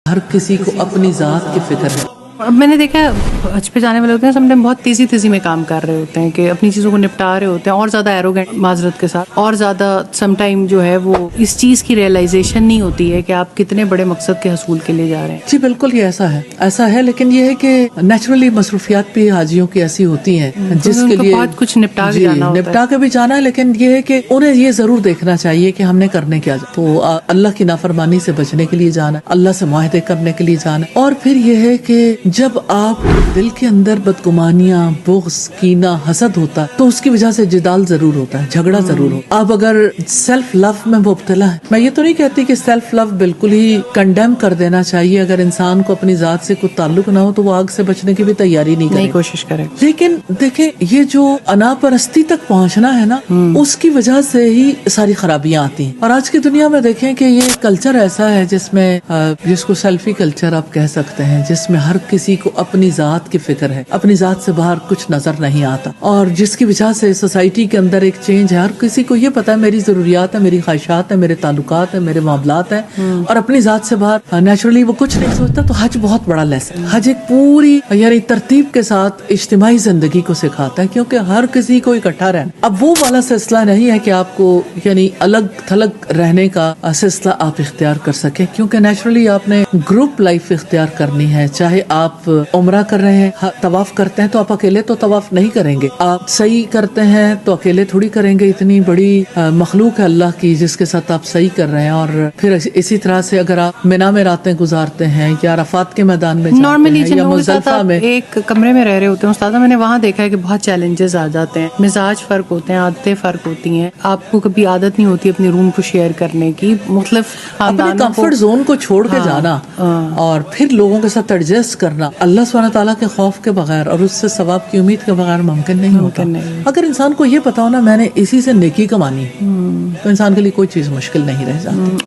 ہر کسی کو اپنی ذات کی فکر ہے. اب میں نے دیکھا حج پہ جانے والے ہوتے ہیں سم ٹائم بہت تیزی میں کام کر رہے ہوتے ہیں کہ اپنی چیزوں کو نپٹا رہے ہوتے ہیں اور زیادہ ایروگینٹ معذرت کے ساتھ اور زیادہ سم ٹائم جو ہے وہ اس چیز کی ریئلائزیشن نہیں ہوتی ہے کہ آپ کتنے بڑے مقصد کے حصول کے لیے جا رہے ہیں. جی بالکل یہ ایسا ہے لیکن یہ ہے کہ نیچرلی مصروفیات بھی حاجیوں کی ایسی ہوتی ہیں جس کے لیے بہت کچھ نپٹا کے جانا ہوتا ہے. نپٹا کے بھی جانا ہے، لیکن یہ ہے کہ انہیں یہ ضرور دیکھنا چاہیے کہ ہم نے کرنے کیا تو اللہ کی نافرمانی سے بچنے کے لیے جانا، اللہ سے معاہدے کرنے کے لیے جانا. اور پھر یہ ہے کہ جب آپ دل کے اندر بدگمانیاں، بغض، کینہ، حسد ہوتا ہے تو اس کی وجہ سے جدال ضرور ہوتا ہے، جھگڑا ضرور ہوتا ہے. آپ اگر سیلف لو میں مبتلا ہے، میں یہ تو نہیں کہتی کہ سیلف لو بالکل ہی کنڈیم کر دینا چاہیے. اگر انسان کو اپنی ذات سے کوئی تعلق نہ ہو تو وہ آگ سے بچنے کی بھی تیاری نہیں کرے، کوشش کرے. لیکن دیکھیں یہ جو انا پرستی تک پہنچنا ہے نا، اس کی وجہ سے ہی ساری خرابیاں آتی ہیں. اور آج کی دنیا میں دیکھیں کہ یہ کلچر ایسا ہے جس کو سیلفی کلچر آپ کہہ سکتے ہیں، جس میں ہر کسی کو اپنی ذات کی فکر ہے، اپنی ذات سے باہر کچھ نظر نہیں آتا، اور جس کی وجہ سے سوسائٹی کے اندر ایک چینج ہے. ہر کسی کو یہ پتا ہے میری ضروریات ہیں، میری خواہشات ہیں، میرے تعلقات ہیں، میرے معاملات ہیں، اور اپنی ذات سے باہر نیچرلی وہ کچھ نہیں سوچتا. تو حج بہت بڑا لیسن، حج ایک پوری یعنی ترتیب کے ساتھ اجتماعی زندگی کو سکھاتا ہے، کیونکہ ہر کسی کو اکٹھا رہنا. اب وہ والا سلسلہ نہیں ہے کہ آپ کو یعنی الگ تھلگ رہنے کا سلسلہ آپ اختیار کر سکیں، کیونکہ نیچرلی آپ نے گروپ لائف اختیار کرنی ہے. چاہے آپ عمرہ کر رہے ہیں، طواف کرتے ہیں تو آپ اکیلے تو طواف نہیں کریں گے، آپ سعی کرتے ہیں تو اکیلے تھوڑی کریں گے. اتنی بڑی مخلوق ہے اللہ کی جس کے ساتھ آپ سعی کر رہے ہیں. اور پھر اسی طرح سے اگر آپ منا میں راتیں گزارتے ہیں یا عرفات کے میدان میں نارملی یا مزدلفہ میں ایک کمرے میں رہ رہے ہوتے ہیں استاد، میں نے وہاں دیکھا ہے کہ بہت چیلنجز آ جاتے ہیں، مزاج فرق ہوتے ہیں، عادتیں فرق ہوتی ہیں. آپ کو کبھی عادت نہیں ہوتی اپنے روم کو شیئر کرنے کی، مختلف اپنے کمفرٹ زون کو چھوڑ کے جانا اور پھر لوگوں کے ساتھ ایڈجسٹ کرنا اللہ سبحانہ تعالیٰ کے خوف کے بغیر اور اس سے ثواب کی امید کے بغیر ممکن نہیں ہوتا. اگر انسان کو یہ پتا ہو نا میں نے اسی سے نیکی کمانی تو انسان کے لیے کوئی چیز مشکل نہیں رہ جاتی.